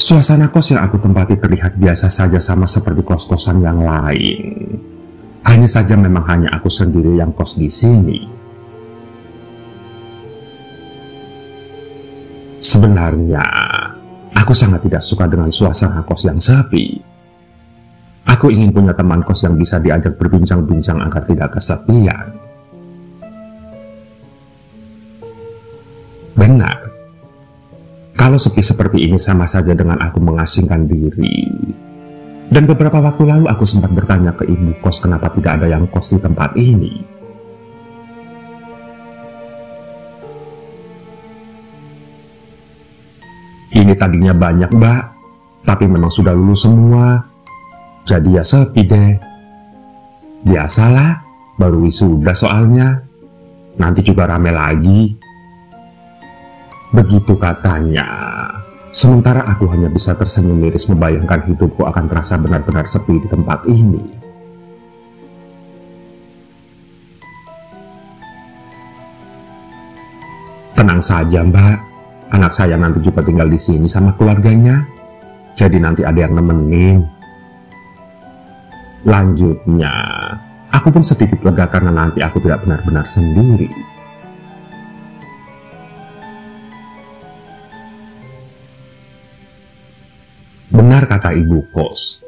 Suasana kos yang aku tempati terlihat biasa saja sama seperti kos-kosan yang lain. Hanya saja memang hanya aku sendiri yang kos di sini. Sebenarnya, aku sangat tidak suka dengan suasana kos yang sepi. Aku ingin punya teman kos yang bisa diajak berbincang-bincang agar tidak kesepian. Benar, kalau sepi seperti ini sama saja dengan aku mengasingkan diri. Dan beberapa waktu lalu aku sempat bertanya ke ibu kos kenapa tidak ada yang kos di tempat ini. Ini tadinya banyak, Mbak, tapi memang sudah lulus semua. Jadi ya sepi deh. Biasalah, baru wisuda soalnya. Nanti juga rame lagi. Begitu katanya. Sementara aku hanya bisa tersenyum miris membayangkan hidupku akan terasa benar-benar sepi di tempat ini. Tenang saja, Mbak. Anak saya nanti juga tinggal di sini sama keluarganya. Jadi nanti ada yang nemenin. Lanjutnya, aku pun sedikit lega karena nanti aku tidak benar-benar sendiri. Benar kata ibu kos.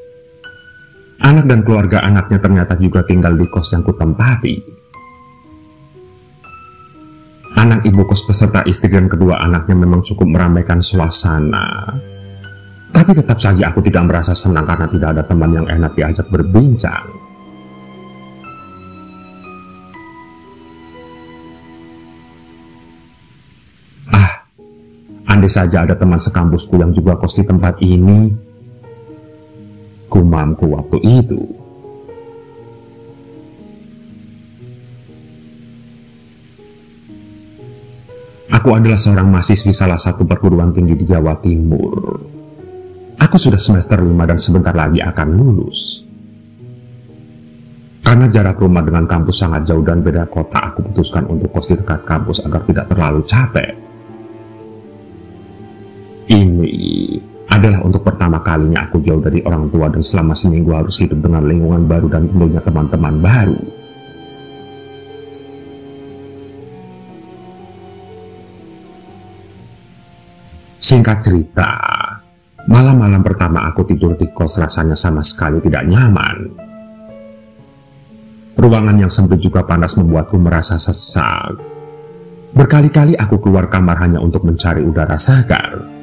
Anak dan keluarga anaknya ternyata juga tinggal di kos yang kutempati. Anak ibu kos beserta istri dan kedua anaknya memang cukup meramaikan suasana. Tapi tetap saja aku tidak merasa senang karena tidak ada teman yang enak diajak berbincang. Andai saja ada teman sekampusku yang juga kos di tempat ini, gumamku waktu itu. Aku adalah seorang mahasiswi salah satu perguruan tinggi di Jawa Timur. Aku sudah semester 5 dan sebentar lagi akan lulus. Karena jarak rumah dengan kampus sangat jauh dan beda kota, aku putuskan untuk kos di dekat kampus agar tidak terlalu capek. Ini adalah untuk pertama kalinya aku jauh dari orang tua dan selama seminggu harus hidup dengan lingkungan baru dan tentunya teman-teman baru. Singkat cerita, malam-malam pertama aku tidur di kos rasanya sama sekali tidak nyaman. Ruangan yang sempit juga panas membuatku merasa sesak. Berkali-kali aku keluar kamar hanya untuk mencari udara segar.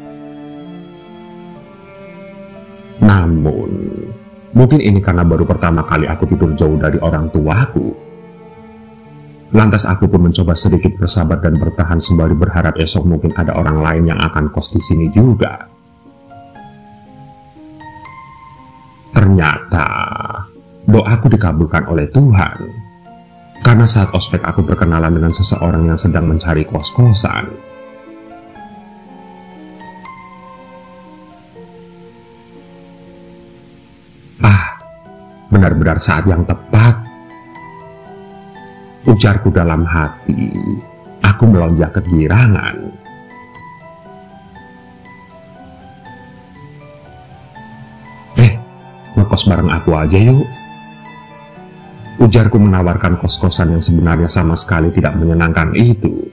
Namun, mungkin ini karena baru pertama kali aku tidur jauh dari orang tuaku. Lantas aku pun mencoba sedikit bersabar dan bertahan sembari berharap esok mungkin ada orang lain yang akan kos di sini juga. Ternyata, doaku dikabulkan oleh Tuhan. Karena saat ospek aku berkenalan dengan seseorang yang sedang mencari kos-kosan. Benar-benar saat yang tepat. Ujarku dalam hati. Aku melonjak kegirangan. Ngekos bareng aku aja yuk. Ujarku menawarkan kos-kosan yang sebenarnya sama sekali tidak menyenangkan itu.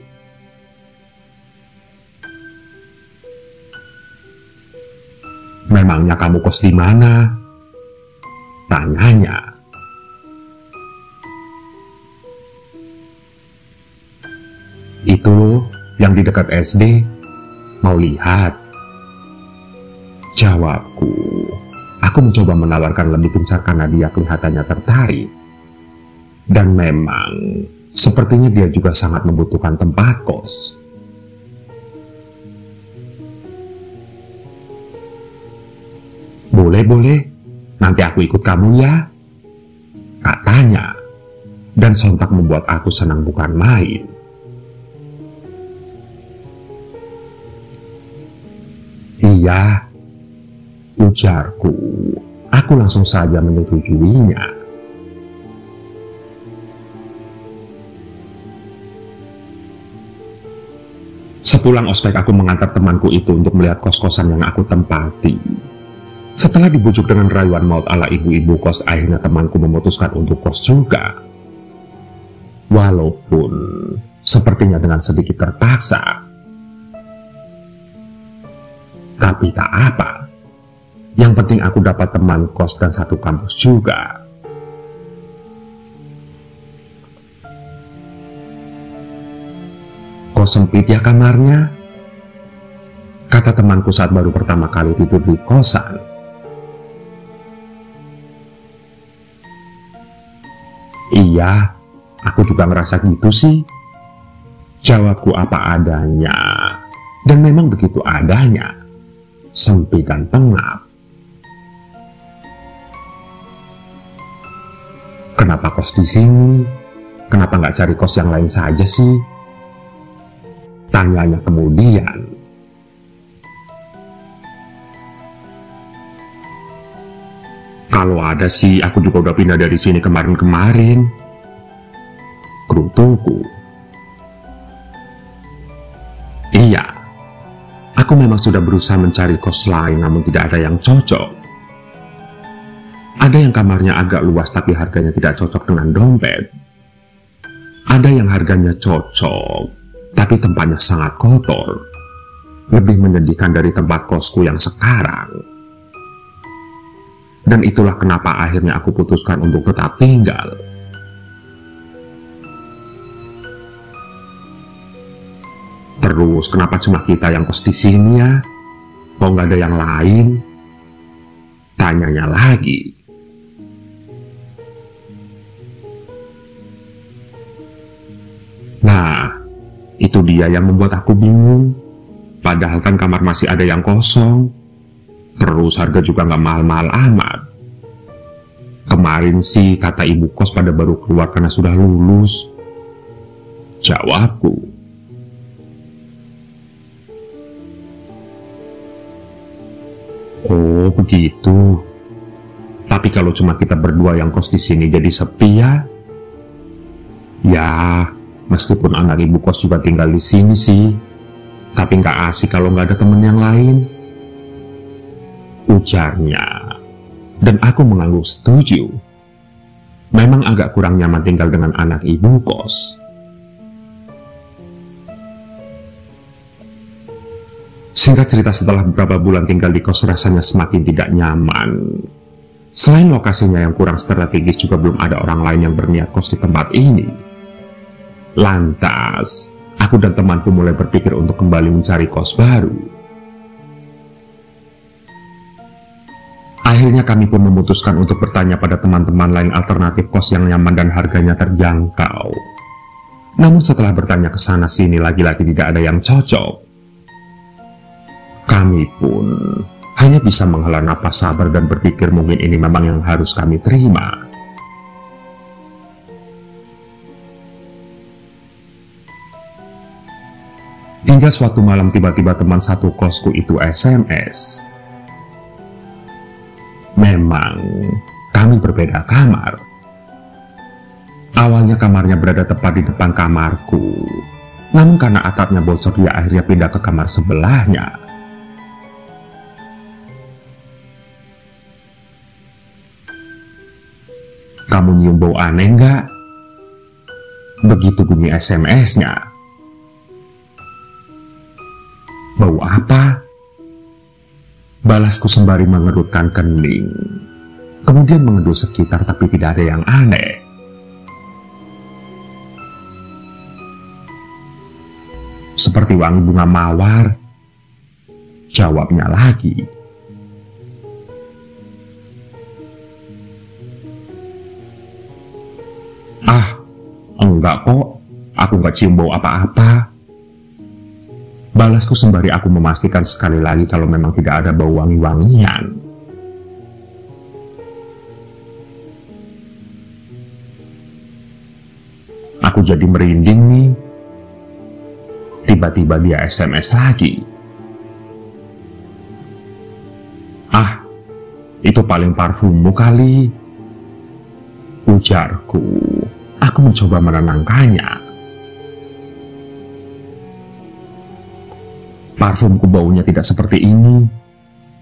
Memangnya kamu kos di mana? Tanyanya. Itu loh, yang di dekat SD. Mau lihat? Jawabku. Aku mencoba menawarkan lebih gencar karena dia kelihatannya tertarik. Dan memang, sepertinya dia juga sangat membutuhkan tempat kos. Boleh. Nanti aku ikut kamu ya, katanya. Dan sontak membuat aku senang bukan main. Iya, ujarku. Aku langsung saja menyetujuinya. Sepulang ospek aku mengantar temanku itu untuk melihat kos-kosan yang aku tempati. Setelah dibujuk dengan rayuan maut ala ibu-ibu kos, akhirnya temanku memutuskan untuk kos juga. Walaupun sepertinya dengan sedikit terpaksa. Tapi tak apa. Yang penting aku dapat teman kos dan satu kampus juga. Kok sempit ya kamarnya? Kata temanku saat baru pertama kali tidur di kosan. Iya, aku juga ngerasa gitu sih. Jawabku apa adanya. Dan memang begitu adanya. Sempit dan pengap. Kenapa kos di sini? Kenapa nggak cari kos yang lain saja sih? Tanyanya kemudian. Kalau ada sih, aku juga udah pindah dari sini kemarin-kemarin. Kerutuku. Iya, aku memang sudah berusaha mencari kos lain, namun tidak ada yang cocok. Ada yang kamarnya agak luas tapi harganya tidak cocok dengan dompet. Ada yang harganya cocok, tapi tempatnya sangat kotor. Lebih menyedihkan dari tempat kosku yang sekarang. Dan itulah kenapa akhirnya aku putuskan untuk tetap tinggal. Terus kenapa cuma kita yang kos di sini ya? Kok nggak ada yang lain? Tanyanya lagi. Nah, itu dia yang membuat aku bingung. Padahal kan kamar masih ada yang kosong. Terus harga juga nggak mahal-mahal amat. Kemarin sih kata ibu kos pada baru keluar karena sudah lulus. Jawabku. Oh begitu. Tapi kalau cuma kita berdua yang kos di sini jadi sepi ya. Ya, meskipun anak ibu kos juga tinggal di sini sih. Tapi nggak asik kalau nggak ada temen yang lain. Ujarnya. Dan aku mengangguk setuju. Memang agak kurang nyaman tinggal dengan anak ibu kos. Singkat cerita, setelah beberapa bulan tinggal di kos rasanya semakin tidak nyaman. Selain lokasinya yang kurang strategis, juga belum ada orang lain yang berniat kos di tempat ini. Lantas, aku dan temanku mulai berpikir untuk kembali mencari kos baru. Akhirnya kami pun memutuskan untuk bertanya pada teman-teman lain alternatif kos yang nyaman dan harganya terjangkau. Namun setelah bertanya ke sana sini lagi-lagi tidak ada yang cocok. Kami pun hanya bisa menghela napas sabar dan berpikir mungkin ini memang yang harus kami terima. Hingga suatu malam tiba-tiba teman satu kosku itu SMS. Memang kami berbeda kamar. Awalnya kamarnya berada tepat di depan kamarku. Namun karena atapnya bocor, dia akhirnya pindah ke kamar sebelahnya. Kamu nyium bau aneh nggak? Begitu bunyi SMS-nya. Bau apa? Balasku sembari mengerutkan kening. Kemudian mengendus sekitar tapi tidak ada yang aneh. Seperti wangi bunga mawar. Jawabnya lagi. Ah, enggak kok. Aku nggak cium bau apa-apa. Balasku sembari aku memastikan sekali lagi kalau memang tidak ada bau wangi-wangian. Aku jadi merinding nih. Tiba-tiba dia SMS lagi. Ah, itu paling parfummu kali. Ujarku. Aku mencoba menenangkannya. Parfumku baunya tidak seperti ini.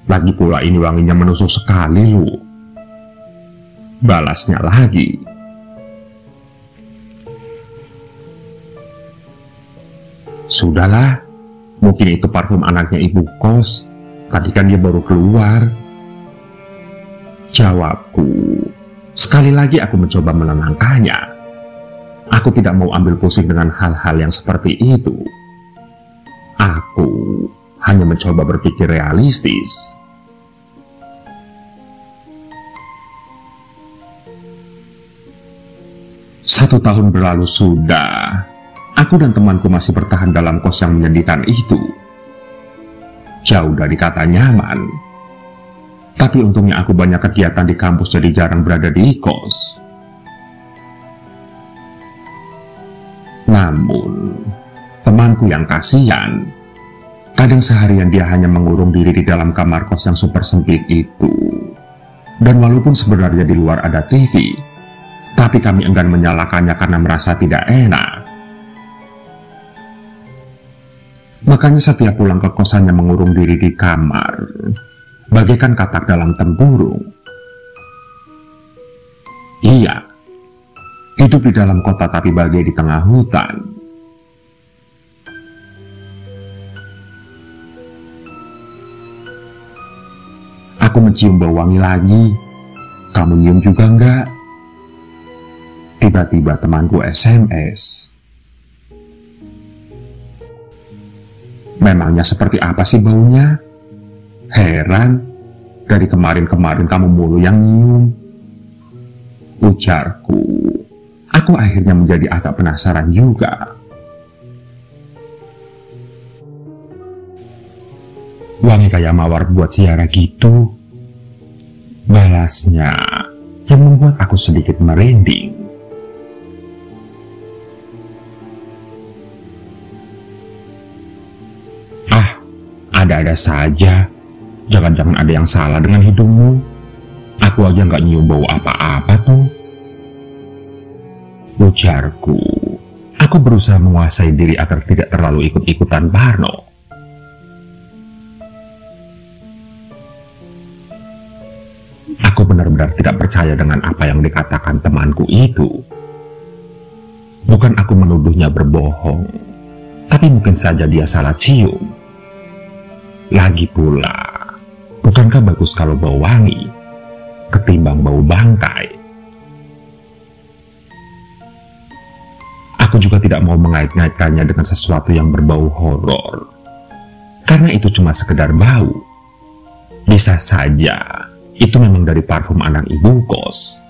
Lagi pula ini wanginya menusuk sekali, Lu. Balasnya lagi. Sudahlah, mungkin itu parfum anaknya ibu kos. Tadi kan dia baru keluar. Jawabku. Sekali lagi aku mencoba menenangkannya. Aku tidak mau ambil pusing dengan hal-hal yang seperti itu. Aku hanya mencoba berpikir realistis. Satu tahun berlalu sudah. Aku dan temanku masih bertahan dalam kos yang menyedihkan itu. Jauh dari kata nyaman. Tapi untungnya aku banyak kegiatan di kampus jadi jarang berada di kos. Namun, temanku yang kasihan, kadang seharian dia hanya mengurung diri di dalam kamar kos yang super sempit itu. Dan walaupun sebenarnya di luar ada TV, tapi kami enggan menyalakannya karena merasa tidak enak. Makanya setiap pulang ke kosannya mengurung diri di kamar, bagaikan katak dalam tempurung. Iya, hidup di dalam kota tapi bagai di tengah hutan. Aku mencium bau wangi lagi. Kamu nyium juga enggak? Tiba-tiba temanku SMS. Memangnya seperti apa sih baunya? Heran, dari kemarin-kemarin kamu mulu yang nyium. Ujarku. Aku akhirnya menjadi agak penasaran juga. Wangi kayak mawar buat siara gitu. Balasnya yang membuat aku sedikit merinding. Ada-ada saja. Jangan-jangan ada yang salah dengan hidungmu. Aku aja nggak nyium bau apa-apa tuh. Ujarku. Aku berusaha menguasai diri agar tidak terlalu ikut-ikutan parno. Aku benar-benar tidak percaya dengan apa yang dikatakan temanku itu. Bukan aku menuduhnya berbohong, tapi mungkin saja dia salah cium. Lagi pula, bukankah bagus kalau bau wangi ketimbang bau bangkai? Aku juga tidak mau mengait-ngaitkannya dengan sesuatu yang berbau horor, karena itu cuma sekedar bau. Bisa saja itu memang dari parfum anak ibu kos.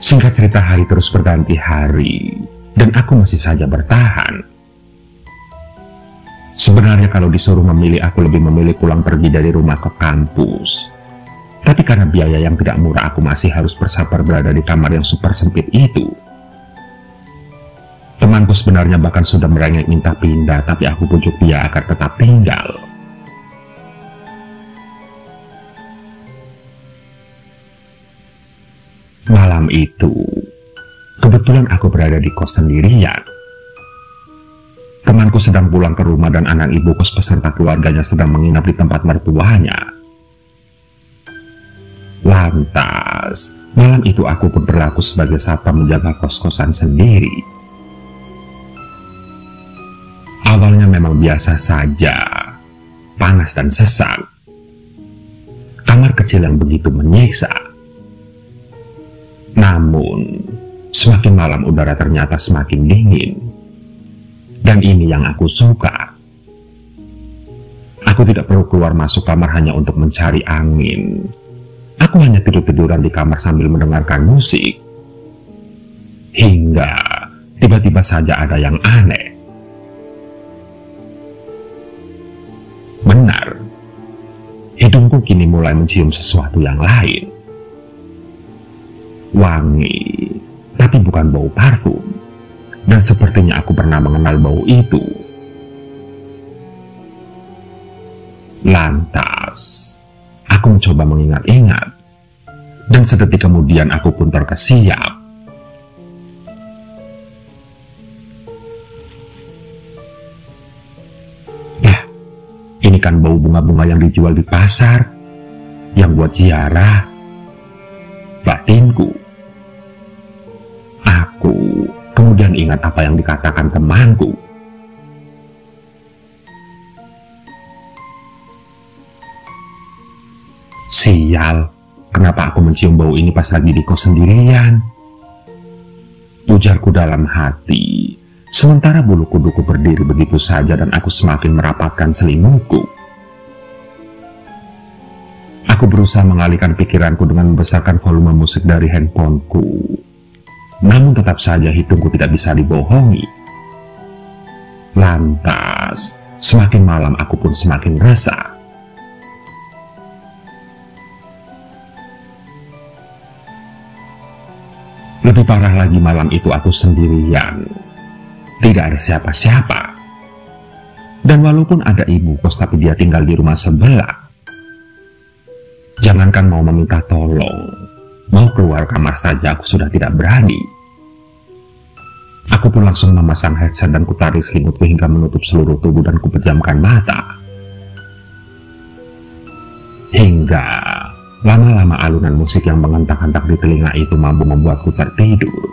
Singkat cerita, hari terus berganti hari. Dan aku masih saja bertahan. Sebenarnya kalau disuruh memilih, aku lebih memilih pulang pergi dari rumah ke kampus. Tapi karena biaya yang tidak murah, aku masih harus bersabar berada di kamar yang super sempit itu. Temanku sebenarnya bahkan sudah merengek minta pindah, tapi aku pujuk dia agar tetap tinggal. Malam itu, kebetulan aku berada di kos sendirian. Temanku sedang pulang ke rumah dan anak ibu kos beserta keluarganya sedang menginap di tempat mertuanya. Lantas, malam itu aku pun berlaku sebagai satpam menjaga kos-kosan sendiri. Awalnya memang biasa saja, panas dan sesak. Kamar kecil yang begitu menyiksa. Namun, semakin malam udara ternyata semakin dingin. Dan ini yang aku suka. Aku tidak perlu keluar masuk kamar hanya untuk mencari angin. Aku hanya tidur-tiduran di kamar sambil mendengarkan musik. Hingga tiba-tiba saja ada yang aneh. Benar, hidungku kini mulai mencium sesuatu yang lain. Wangi, tapi bukan bau parfum. Dan sepertinya aku pernah mengenal bau itu. Lantas, aku mencoba mengingat-ingat. Dan sedetik kemudian aku pun terkesiap. Bagaikan bau bunga-bunga yang dijual di pasar, yang buat ziarah batinku. Aku kemudian ingat apa yang dikatakan temanku. Sial, kenapa aku mencium bau ini pas lagi di kos sendirian? Ujarku dalam hati, sementara bulu kuduku berdiri begitu saja dan aku semakin merapatkan selimutku. Aku berusaha mengalihkan pikiranku dengan membesarkan volume musik dari handphoneku. Namun tetap saja hidungku tidak bisa dibohongi. Lantas, semakin malam aku pun semakin resah. Lebih parah lagi, malam itu aku sendirian. Tidak ada siapa-siapa. Dan walaupun ada ibu kos, tapi dia tinggal di rumah sebelah. Jangankan mau meminta tolong, mau keluar kamar saja aku sudah tidak berani. Aku pun langsung memasang headset dan kutarik selimutku hingga menutup seluruh tubuh dan kupejamkan mata. Hingga lama-lama alunan musik yang mengentak-hentak di telinga itu mampu membuatku tertidur.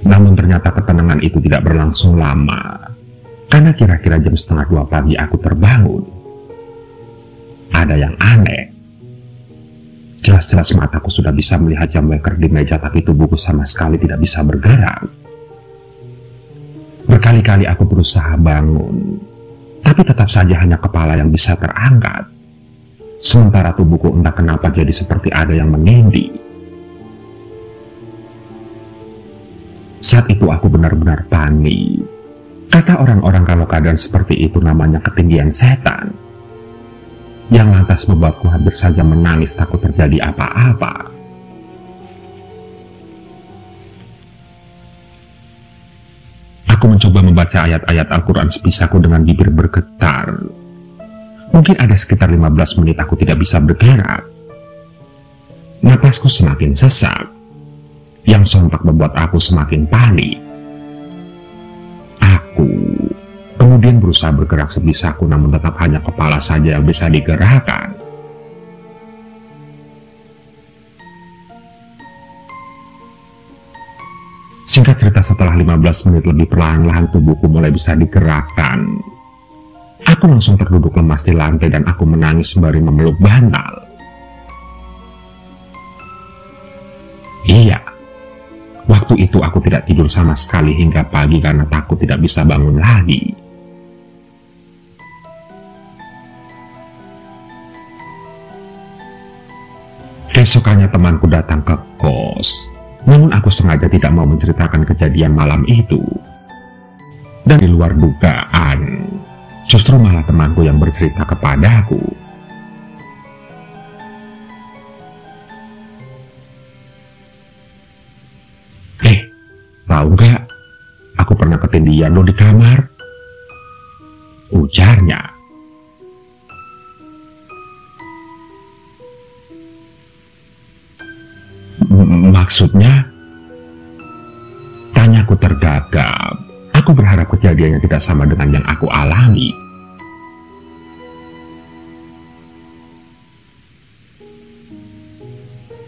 Namun ternyata ketenangan itu tidak berlangsung lama, karena kira-kira jam 1:30 pagi aku terbangun. Ada yang aneh. Jelas-jelas mataku sudah bisa melihat jam weker di meja, tapi tubuhku sama sekali tidak bisa bergerak. Berkali-kali aku berusaha bangun, tapi tetap saja hanya kepala yang bisa terangkat. Sementara tubuhku entah kenapa jadi seperti ada yang menindih. Saat itu aku benar-benar panik. Kata orang-orang kalau keadaan seperti itu namanya ketinggian setan. Yang lantas membuatku hampir saja menangis takut terjadi apa-apa. Aku mencoba membaca ayat-ayat Al-Quran sebisaku dengan bibir bergetar. Mungkin ada sekitar 15 menit aku tidak bisa bergerak. Napasku semakin sesak, yang sontak membuat aku semakin panik. Aku kemudian berusaha bergerak sebisaku, namun tetap hanya kepala saja yang bisa digerakkan. Singkat cerita, setelah 15 menit lebih, perlahan-lahan tubuhku mulai bisa digerakkan. Aku langsung terduduk lemas di lantai dan aku menangis sembari memeluk bantal. Iya, waktu itu aku tidak tidur sama sekali hingga pagi karena takut tidak bisa bangun lagi. Keesokannya temanku datang ke kos, namun aku sengaja tidak mau menceritakan kejadian malam itu. Dan di luar dugaan, justru malah temanku yang bercerita kepadaku. Tahu gak, aku pernah ketindihan lo di kamar, ujarnya. Maksudnya? Tanyaku tergagap. Aku berharap kejadiannya tidak sama dengan yang aku alami.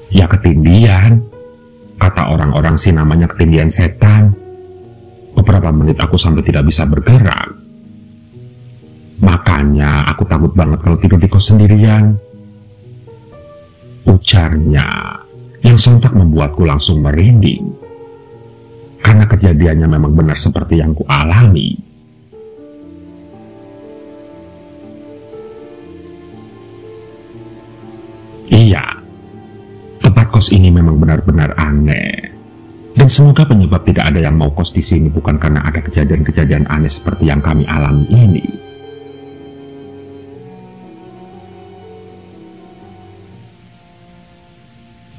Ya ketindihan, kata orang-orang sih namanya ketindihan setan. Beberapa menit aku sampai tidak bisa bergerak. Makanya aku takut banget kalau tidur di kos sendirian, ujarnya, yang sontak membuatku langsung merinding. Karena kejadiannya memang benar seperti yang ku alami. Iya, tempat kos ini memang benar-benar aneh. Dan semoga penyebab tidak ada yang mau kos di sini bukan karena ada kejadian-kejadian aneh seperti yang kami alami ini.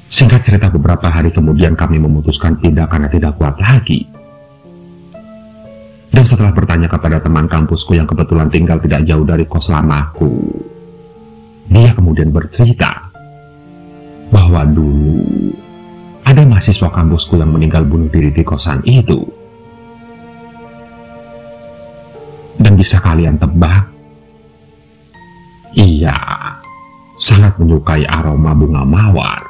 Singkat cerita, beberapa hari kemudian kami memutuskan pindah karena tidak kuat lagi. Dan setelah bertanya kepada teman kampusku yang kebetulan tinggal tidak jauh dari kos lamaku, dia kemudian bercerita bahwa dulu ada mahasiswa kampusku yang meninggal bunuh diri di kosan itu. Dan bisa kalian tebak? Iya, sangat menyukai aroma bunga mawar.